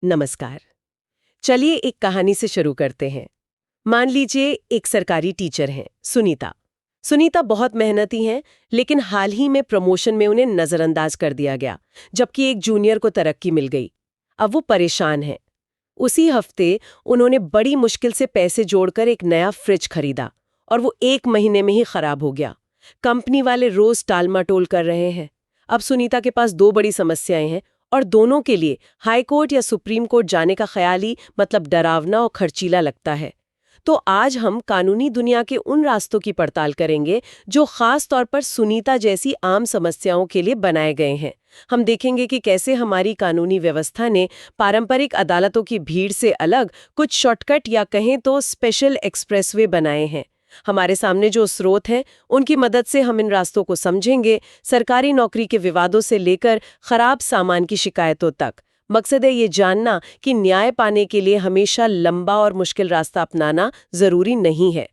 नमस्कार। चलिए एक कहानी से शुरू करते हैं। मान लीजिए एक सरकारी टीचर हैं, सुनीता। सुनीता बहुत मेहनती हैं, लेकिन हाल ही में प्रमोशन में उन्हें नजरअंदाज कर दिया गया, जबकि एक जूनियर को तरक्की मिल गई। अब वो परेशान हैं। उसी हफ्ते उन्होंने बड़ी मुश्किल से पैसे जोड़कर एक नया फ्रिज खरीदा और वो 1 महीने में ही खराब हो गया। कंपनी वाले रोज टालमटोल कर रहे हैं। अब सुनीता के पास 2 बड़ी समस्याएं हैं और दोनों के लिए हाई कोर्ट या सुप्रीम कोर्ट जाने का ख्याल ही डरावना और खर्चीला लगता है। तो आज हम कानूनी दुनिया के उन रास्तों की पड़ताल करेंगे जो खास तौर पर सुनीता जैसी आम समस्याओं के लिए बनाए गए हैं। हम देखेंगे कि कैसे हमारी कानूनी व्यवस्था ने पारंपरिक अदालतों की भीड़ से अलग कुछ शॉर्टकट या कहें तो स्पेशल एक्सप्रेसवे बनाए हैं। हमारे सामने जो स्रोत हैं, उनकी मदद से हम इन रास्तों को समझेंगे, सरकारी नौकरी के विवादों से लेकर खराब सामान की शिकायतों तक। मकसद है ये जानना कि न्याय पाने के लिए हमेशा लंबा और मुश्किल रास्ता अपनाना जरूरी नहीं है।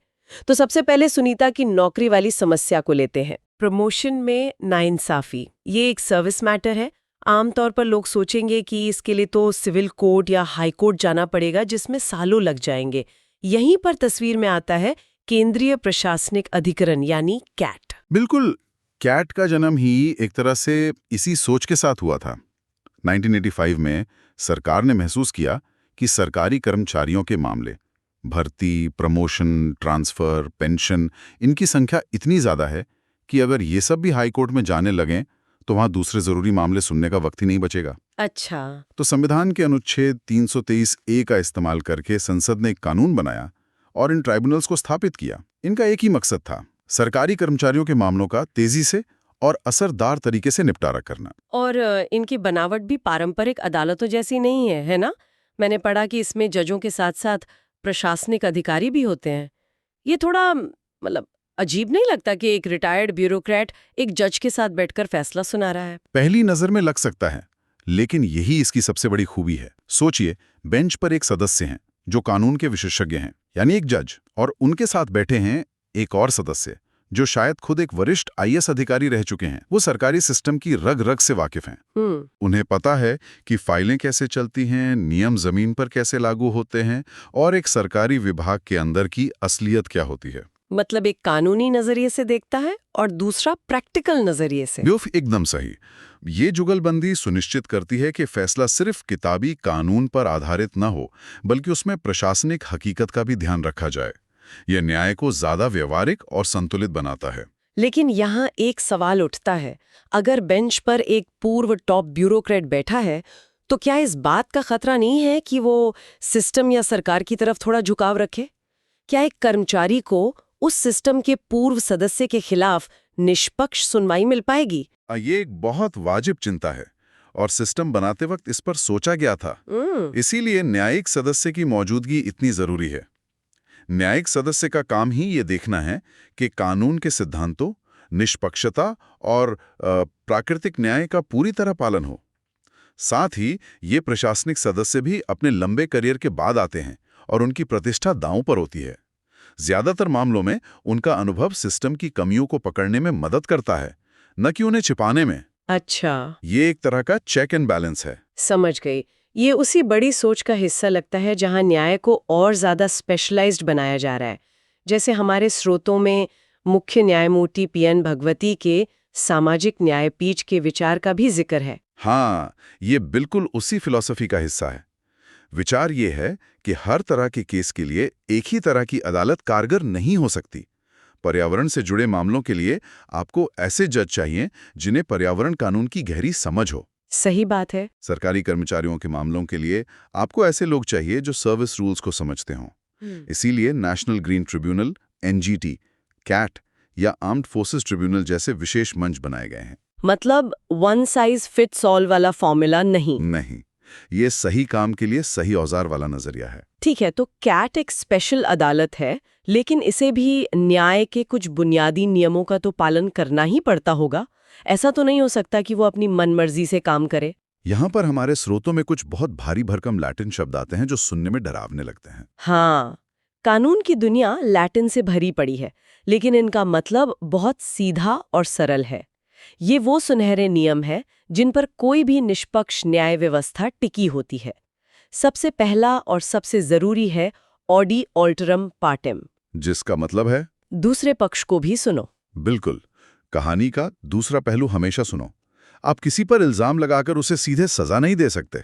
तो सबसे पहले सुनीता की नौकरी वाली समस्या को लेते हैं। प्रमोशन में नाइंसाफी, ये एक सर्विस मैटर है। आमतौर पर लोग सोचेंगे कि इसके लिए तो सिविल कोर्ट या हाई कोर्ट जाना पड़ेगा, जिसमें सालों लग जाएंगे। यहीं पर तस्वीर में आता है केंद्रीय प्रशासनिक अधिकरण यानी कैट। बिल्कुल। कैट का जन्म ही एक तरह से इसी सोच के साथ हुआ था। 1985 में सरकार ने महसूस किया कि सरकारी कर्मचारियों के मामले, भर्ती, प्रमोशन, ट्रांसफर, पेंशन, इनकी संख्या इतनी ज्यादा है कि अगर ये सब भी हाई कोर्ट में जाने लगें तो वहां दूसरे जरूरी मामले सुनने का वक्त ही नहीं बचेगा। अच्छा। तो संविधान के अनुच्छेद 323A का इस्तेमाल करके संसद ने एक कानून बनाया और इन ट्राइब्यूनल्स को स्थापित किया। इनका एक ही मकसद था, सरकारी कर्मचारियों के मामलों का तेजी से और असरदार तरीके से निपटारा करना। और इनकी बनावट भी पारंपरिक अदालतों जैसी नहीं है, है ना? मैंने पढ़ा कि इसमें जजों के साथ साथ प्रशासनिक अधिकारी भी होते हैं। ये थोड़ा अजीब नहीं लगता कि एक रिटायर्ड ब्यूरोक्रेट एक जज के साथ बैठकर फैसला सुना रहा है? पहली नजर में लग सकता है, लेकिन यही इसकी सबसे बड़ी खूबी है। सोचिए, बेंच पर एक सदस्य हैं जो कानून के विशेषज्ञ हैं, यानी एक जज, और उनके साथ बैठे हैं एक और सदस्य जो शायद खुद एक वरिष्ठ IAS अधिकारी रह चुके हैं। वो सरकारी सिस्टम की रग रग से वाकिफ हैं। उन्हें पता है कि फाइलें कैसे चलती हैं, नियम जमीन पर कैसे लागू होते हैं और एक सरकारी विभाग के अंदर की असलियत क्या होती है। मतलब एक कानूनी नजरिए से देखता है और दूसरा प्रैक्टिकल नजरिए से। एकदम सही। ये जुगलबंदी सुनिश्चित करती है कि फैसला सिर्फ किताबी कानून पर आधारित न हो, बल्कि उसमें प्रशासनिक हकीकत का भी ध्यान रखा जाए। यह न्याय को ज्यादा व्यवहारिक और संतुलित बनाता है। लेकिन यहाँ एक सवाल उठता है, अगर बेंच पर एक पूर्व टॉप ब्यूरोक्रेट बैठा है, तो क्या इस बात का खतरा नहीं है कि वो सिस्टम या सरकार की तरफ थोड़ा झुकाव रखे? क्या एक कर्मचारी को उस सिस्टम के पूर्व सदस्य के खिलाफ निष्पक्ष सुनवाई मिल पाएगी? ये एक बहुत वाजिब चिंता है और सिस्टम बनाते वक्त इस पर सोचा गया था। इसीलिए न्यायिक सदस्य की मौजूदगी इतनी जरूरी है। न्यायिक सदस्य का काम ही ये देखना है कि कानून के सिद्धांतों, निष्पक्षता और प्राकृतिक न्याय का पूरी तरह पालन हो। साथ ही ये प्रशासनिक सदस्य भी अपने लंबे करियर के बाद आते हैं और उनकी प्रतिष्ठा दांव पर होती है। ज्यादातर मामलों में उनका अनुभव सिस्टम की कमियों को पकड़ने में मदद करता है, न कि उन्हें छिपाने में। अच्छा, ये एक तरह का चेक एंड बैलेंस है। समझ गई। ये उसी बड़ी सोच का हिस्सा लगता है जहां न्याय को और ज्यादा स्पेशलाइज्ड बनाया जा रहा है। जैसे हमारे स्रोतों में मुख्य न्यायमूर्ति PN भगवती के सामाजिक न्यायपीठ के विचार का भी जिक्र है। हाँ, ये बिल्कुल उसी फिलॉसफी का हिस्सा है। विचार ये है कि हर तरह के केस के लिए एक ही तरह की अदालत कारगर नहीं हो सकती। पर्यावरण से जुड़े मामलों के लिए आपको ऐसे जज चाहिए जिन्हें पर्यावरण कानून की गहरी समझ हो। सही बात है। सरकारी कर्मचारियों के मामलों के लिए आपको ऐसे लोग चाहिए जो सर्विस रूल्स को समझते हों। इसीलिए national green tribunal, NGT, CAT या आर्म्ड फोर्सेस ट्रिब्यूनल जैसे विशेष मंच बनाए गए हैं। मतलब वन साइज फिट्स ऑल वाला फॉर्मूला नहीं। ये सही काम के लिए सही औजार वाला नजरिया है। ठीक है, तो कैट एक स्पेशल अदालत है, लेकिन इसे भी न्याय के कुछ बुनियादी नियमों का तो पालन करना ही पड़ता होगा। ऐसा तो नहीं हो सकता कि वो अपनी मनमर्जी से काम करे। यहाँ पर हमारे स्रोतों में कुछ बहुत भारी भरकम लैटिन शब्द आते हैं जो सुनने में डरावने लगते हैं। हाँ, कानून की दुनिया लैटिन से भरी पड़ी है, लेकिन इनका मतलब बहुत सीधा और सरल है। ये वो सुनहरे नियम है जिन पर कोई भी निष्पक्ष न्याय व्यवस्था टिकी होती है। सबसे पहला और सबसे जरूरी है ऑडी ऑल्टरम पार्टेम, जिसका मतलब है दूसरे पक्ष को भी सुनो। बिल्कुल, कहानी का दूसरा पहलू हमेशा सुनो। आप किसी पर इल्जाम लगाकर उसे सीधे सजा नहीं दे सकते।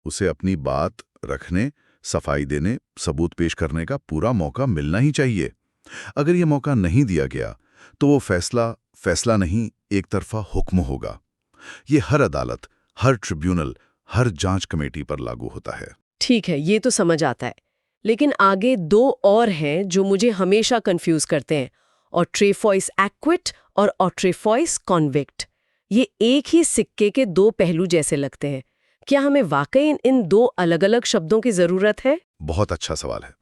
उसे अपनी बात रखने, सफाई देने, सबूत पेश करने का पूरा मौका मिलना ही चाहिए। अगर ये मौका नहीं दिया गया तो वो फैसला नहीं, एक तरफा हुक्म होगा। ये हर अदालत, हर ट्रिब्यूनल, हर जांच कमेटी पर लागू होता है। ठीक है, ये तो समझ आता है। लेकिन आगे दो और हैं जो मुझे हमेशा कंफ्यूज करते हैं, ऑट्रेफॉइस एक्विट और ऑट्रेफॉइस कॉन्विक्ट। ये एक ही सिक्के के दो पहलू जैसे लगते हैं। क्या हमें वाकई इन दो अलग-अलग शब्दों की जरूरत है? बहुत अच्छा सवाल है।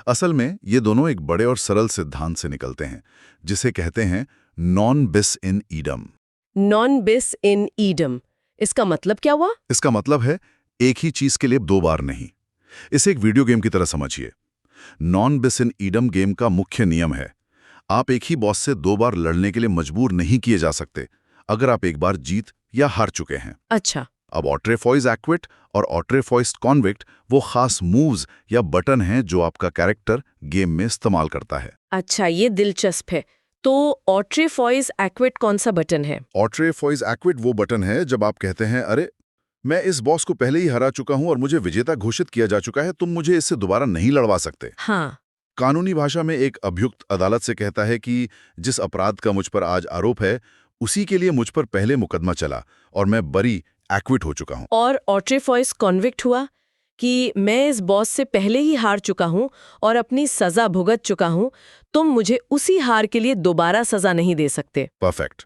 असल में ये दोनों एक बड़े और सरल सिद्धांत से निकलते हैं, जिसे कहते हैं नॉन बिस इन ईडम। नॉन बिस इन ईडम, इसका मतलब क्या हुआ? इसका मतलब है एक ही चीज के लिए दो बार नहीं। इसे एक वीडियो गेम की तरह समझिए। नॉन बिस इन ईडम गेम का मुख्य नियम है, आप एक ही बॉस से दो बार लड़ने के लिए मजबूर नहीं किए जा सकते अगर आप एक बार जीत या हार चुके हैं। अच्छा। अब ऑट्रेफॉइस एक्विट और ऑट्रेफॉइस कॉन्विक्ट वो खास मूव्स या बटन हैं जो आपका कैरेक्टर गेम में इस्तेमाल करता है। अच्छा, ये दिलचस्प है। तो ऑट्रेफॉइस एक्विट कौन सा बटन है? ऑट्रेफॉइस एक्विट वो बटन है जब आप कहते हैं, अरे मैं इस बॉस को पहले ही हरा चुका हूं और मुझे विजेता घोषित किया जा चुका है, तुम मुझे इससे दोबारा नहीं लड़वा सकते। हाँ। कानूनी भाषा में एक अभियुक्त अदालत से कहता है कि जिस अपराध का मुझ पर आज आरोप है उसी के लिए मुझ पर पहले मुकदमा चला और मैं बरी एक्विट हो चुका हूं। और ऑट्रेफॉइस कॉन्विक्ट हुआ कि मैं इस बॉस से पहले ही हार चुका हूं और अपनी सजा भुगत चुका हूं, तुम मुझे उसी हार के लिए दोबारा सजा नहीं दे सकते। परफेक्ट।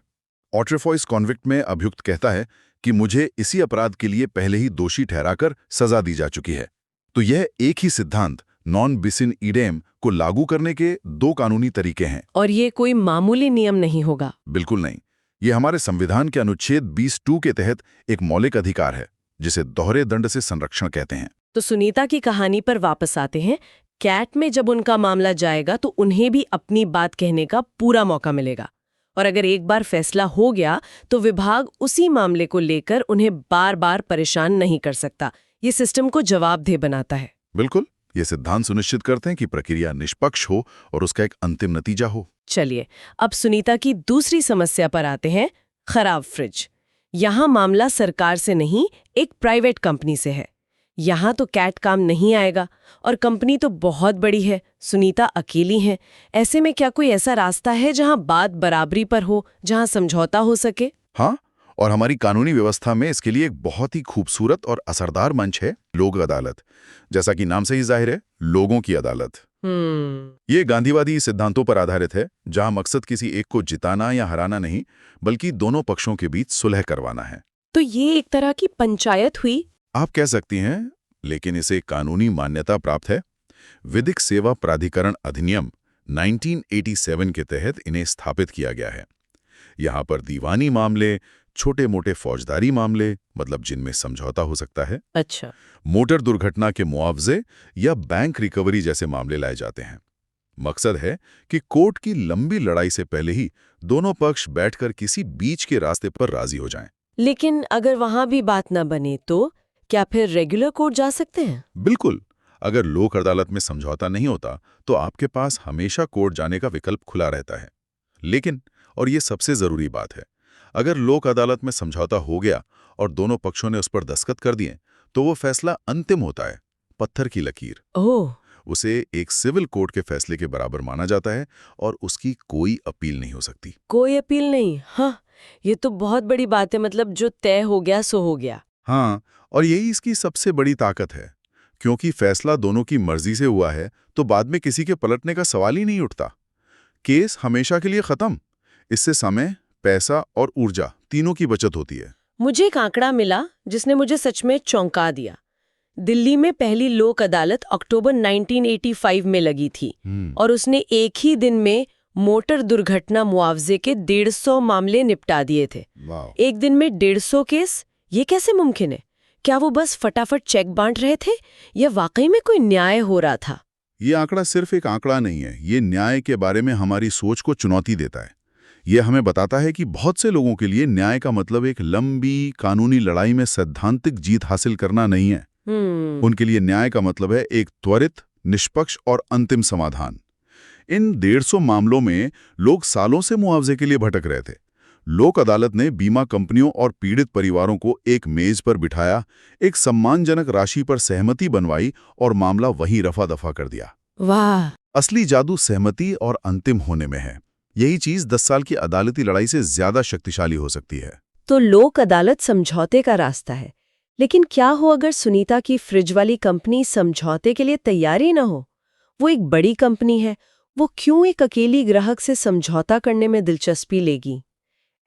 ऑट्रेफॉइस कॉन्विक्ट में अभियुक्त कहता है कि मुझे इसी अपराध के लिए पहले ही दोषी ठहराकर सजा दी जा चुकी है। तो यह एक ही सिद्धांत नॉन बिस इन ईडम को लागू करने के दो कानूनी तरीके हैं। और ये कोई मामूली नियम नहीं होगा। बिल्कुल नहीं। ये हमारे संविधान के अनुच्छेद 20(2) के तहत एक मौलिक अधिकार है, जिसे दोहरे दंड से संरक्षण कहते हैं। तो सुनीता की कहानी पर वापस आते हैं। कैट में जब उनका मामला जाएगा तो उन्हें भी अपनी बात कहने का पूरा मौका मिलेगा, और अगर एक बार फैसला हो गया तो विभाग उसी मामले को लेकर उन्हें बार बार परेशान नहीं कर सकता। ये सिस्टम को जवाबदेह बनाता है। बिल्कुल, ये सिद्धांत सुनिश्चित करते हैं कि प्रक्रिया निष्पक्ष हो और उसका एक अंतिम नतीजा हो। चलिए, अब सुनीता की दूसरी समस्या पर आते हैं, खराब फ्रिज। यहाँ मामला सरकार से नहीं, एक प्राइवेट कंपनी से है। यहाँ तो कैट काम नहीं आएगा, और कंपनी तो बहुत बड़ी है, सुनीता अकेली है। ऐसे में क्या कोई ऐसा रास्ता है जहाँ बात बराबरी पर हो, जहाँ समझौता हो सके? हाँ, और हमारी कानूनी व्यवस्था में इसके लिए एक बहुत ही खूबसूरत और असरदार मंच है, लोक अदालत। जैसा कि नाम से ही जाहिर है, लोगों की अदालत। ये गांधीवादी सिद्धांतों पर आधारित है, जहां मकसद किसी एक को जिताना या हराना नहीं, बल्कि दोनों पक्षों के बीच सुलह करवाना है। तो ये एक तरह की पंचायत हुई? आप कह सकती हैं, लेकिन इसे कानूनी मान्यता प्राप्त है। विधिक सेवा प्राधिकरण अधिनियम 1987 के तहत इन्हें स्थापित किया गया है। यहाँ पर दीवानी मामले, छोटे मोटे फौजदारी मामले, मतलब जिनमें समझौता हो सकता है, अच्छा, मोटर दुर्घटना के मुआवजे या बैंक रिकवरी जैसे मामले लाए जाते हैं। मकसद है कि कोर्ट की लंबी लड़ाई से पहले ही दोनों पक्ष बैठकर किसी बीच के रास्ते पर राजी हो जाएं। लेकिन अगर वहां भी बात न बने तो क्या फिर रेगुलर कोर्ट जा सकते हैं? बिल्कुल, अगर लोक अदालत में समझौता नहीं होता तो आपके पास हमेशा कोर्ट जाने का विकल्प खुला रहता है। लेकिन, और ये सबसे जरूरी बात है, अगर लोक अदालत में समझौता हो गया और दोनों पक्षों ने उस पर दस्तखत कर दिए तो वो फैसला अंतिम होता है, पत्थर की लकीर। ओह, उसे एक सिविल कोर्ट के फैसले के बराबर माना जाता है और उसकी कोई अपील नहीं हो सकती। कोई अपील नहीं? हाँ, ये तो बहुत बड़ी बात है। मतलब जो तय हो गया सो हो गया। हाँ, और यही इसकी सबसे बड़ी ताकत है। क्योंकि फैसला दोनों की मर्जी से हुआ है तो बाद में किसी के पलटने का सवाल ही नहीं उठता। केस हमेशा के लिए खत्म। इससे समय, पैसा और ऊर्जा तीनों की बचत होती है। मुझे एक आंकड़ा मिला जिसने मुझे सच में चौंका दिया। दिल्ली में पहली लोक अदालत अक्टूबर 1985 में लगी थी, और उसने एक ही दिन में मोटर दुर्घटना मुआवजे के 150 मामले निपटा दिए थे। एक दिन में 150 केस? ये कैसे मुमकिन है? क्या वो बस फटाफट चेक बांट रहे थे या वाकई में कोई न्याय हो रहा था? ये आंकड़ा सिर्फ एक आंकड़ा नहीं है, ये न्याय के बारे में हमारी सोच को चुनौती देता है। ये हमें बताता है कि बहुत से लोगों के लिए न्याय का मतलब एक लंबी कानूनी लड़ाई में सैद्धांतिक जीत हासिल करना नहीं है। उनके लिए न्याय का मतलब है एक त्वरित, निष्पक्ष और अंतिम समाधान। इन 150 मामलों में लोग सालों से मुआवजे के लिए भटक रहे थे। लोक अदालत ने बीमा कंपनियों और पीड़ित परिवारों को एक मेज पर बिठाया, एक सम्मानजनक राशि पर सहमति बनवाई और मामला वहीं रफा दफा कर दिया। वाह! असली जादू सहमति और अंतिम होने में है। यही चीज 10 साल की अदालती लड़ाई से ज्यादा शक्तिशाली हो सकती है। तो लोक अदालत समझौते का रास्ता है, लेकिन क्या हो अगर सुनीता की फ्रिज वाली कंपनी समझौते के लिए तैयार ही न हो? वो एक बड़ी कंपनी है, वो क्यों एक अकेली ग्राहक से समझौता करने में दिलचस्पी लेगी?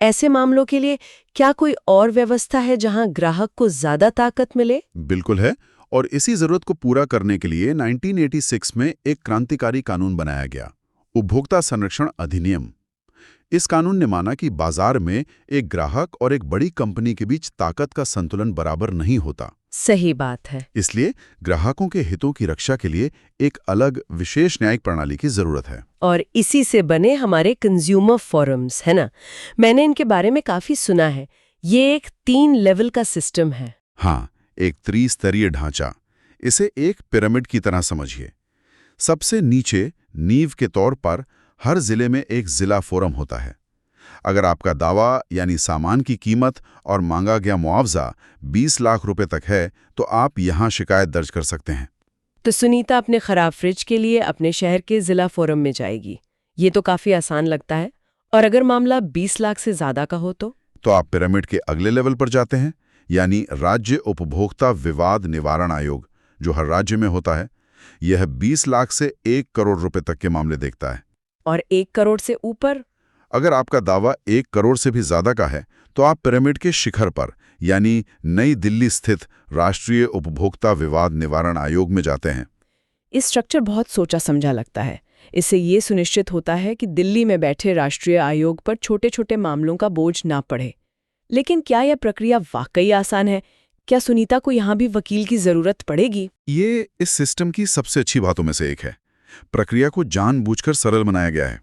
ऐसे मामलों के लिए क्या कोई और व्यवस्था है जहां ग्राहक को ज्यादा ताकत मिले? बिल्कुल है, और इसी जरूरत को पूरा करने के लिए 1986 में एक क्रांतिकारी कानून बनाया गया, उपभोक्ता संरक्षण अधिनियम। इस कानून ने माना कि बाजार में एक ग्राहक और एक बड़ी कंपनी के बीच ताकत का संतुलन बराबर नहीं होता। सही बात है। इसलिए ग्राहकों के हितों की रक्षा के लिए एक अलग विशेष न्यायिक प्रणाली की जरूरत है। और इसी से बने हमारे कंज्यूमर फोरम्स, है ना? मैंने इनके बारे में काफी सुना है। ये एक 3 लेवल का सिस्टम है। हाँ, एक त्रिस्तरीय ढांचा। इसे एक पिरामिड की तरह समझिए। सबसे नीचे नींव के तौर पर हर जिले में एक जिला फोरम होता है। अगर आपका दावा यानी सामान की कीमत और मांगा गया मुआवजा 20 लाख रुपए तक है, तो आप यहाँ शिकायत दर्ज कर सकते हैं। तो सुनीता अपने खराब फ्रिज के लिए अपने शहर के जिला फोरम में जाएगी। ये तो काफी आसान लगता है। और अगर मामला 20 लाख से ज्यादा का हो तो आप पिरामिड के अगले लेवल पर जाते हैं, यानी राज्य उपभोक्ता विवाद निवारण आयोग, जो हर राज्य में होता है। यह 20 लाख से 1 करोड़ रुपए तक के मामले देखता है। और 1 करोड़ से ऊपर? अगर आपका दावा 1 करोड़ से भी ज्यादा का है, तो आप पिरामिड के शिखर पर, यानी नई दिल्ली स्थित राष्ट्रीय उपभोक्ता विवाद निवारण आयोग में जाते हैं। इस स्ट्रक्चर बहुत सोचा समझा लगता है। इससे ये सुनिश्चित होता है कि दिल्ली में बैठे राष्ट्रीय आयोग पर छोटे छोटे मामलों का बोझ ना पड़े। लेकिन क्या यह प्रक्रिया वाकई आसान है? क्या सुनीता को यहाँ भी वकील की जरूरत पड़ेगी? ये इस सिस्टम की सबसे अच्छी बातों में से एक है। प्रक्रिया को जानबूझकर सरल बनाया गया है।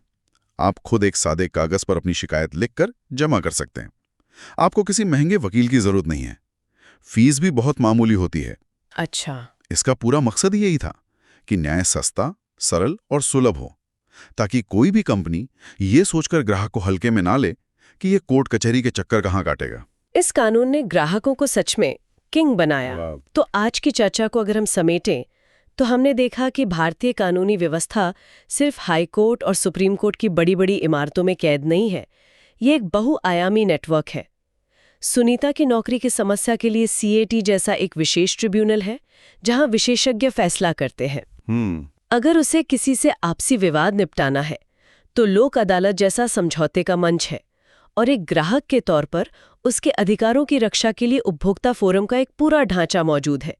आप खुद एक सादे कागज पर अपनी शिकायत लिखकर जमा कर सकते हैं। आपको किसी महंगे वकील की जरूरत नहीं है। फीस भी बहुत मामूली होती है। अच्छा। इसका पूरा मकसद यही था कि न्याय सस्ता, सरल और सुलभ हो, ताकि कोई भी कंपनी ये सोचकर ग्राहक को हल्के में ना ले कि ये कोर्ट कचहरी के चक्कर कहाँ काटेगा। इस कानून ने ग्राहकों को सच में किंग बनाया। तो आज की चर्चा को अगर हम समेटें, तो हमने देखा कि भारतीय कानूनी व्यवस्था सिर्फ हाई कोर्ट और सुप्रीम कोर्ट की बड़ी बड़ी इमारतों में कैद नहीं है। ये एक बहुआयामी नेटवर्क है। सुनीता की नौकरी की समस्या के लिए CAT जैसा एक विशेष ट्रिब्यूनल है, जहां विशेषज्ञ फैसला करते हैं। अगर उसे किसी से आपसी विवाद निपटाना है, तो लोक अदालत जैसा समझौते का मंच है। और एक ग्राहक के तौर पर उसके अधिकारों की रक्षा के लिए उपभोक्ता फोरम का एक पूरा ढांचा मौजूद है।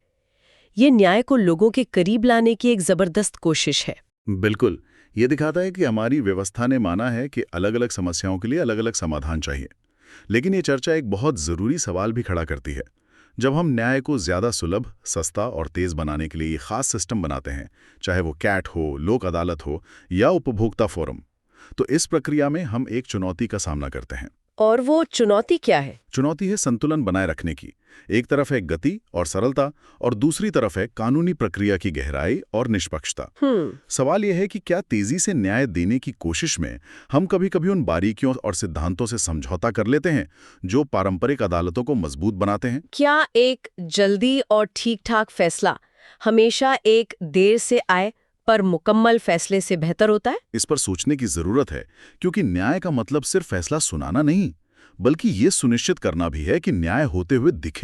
ये न्याय को लोगों के करीब लाने की एक जबरदस्त कोशिश है। बिल्कुल, ये दिखाता है कि हमारी व्यवस्था ने माना है कि अलग अलग समस्याओं के लिए अलग अलग समाधान चाहिए। लेकिन ये चर्चा एक बहुत जरूरी सवाल भी खड़ा करती है। जब हम न्याय को ज्यादा सुलभ, सस्ता और तेज बनाने के लिए ये खास सिस्टम बनाते हैं, चाहे वो कैट हो, लोक अदालत हो या उपभोक्ता फोरम, तो इस प्रक्रिया में हम एक चुनौती का सामना करते हैं। और वो चुनौती क्या है? चुनौती है संतुलन बनाए रखने की। एक तरफ है गति और सरलता, और दूसरी तरफ है कानूनी प्रक्रिया की गहराई और निष्पक्षता। सवाल यह है कि क्या तेजी से न्याय देने की कोशिश में हम कभी-कभी उन बारीकियों और सिद्धांतों से समझौता कर लेते हैं जो पारंपरिक अदालतों को मजबूत बनाते हैं? क्या एक जल्दी और ठीक-ठाक फैसला हमेशा एक देर से आए पर मुकम्मल फैसले से बेहतर होता है? इस पर सोचने की जरूरत है, क्योंकि न्याय का मतलब सिर्फ फैसला सुनाना नहीं, बल्कि ये सुनिश्चित करना भी है कि न्याय होते हुए दिखे।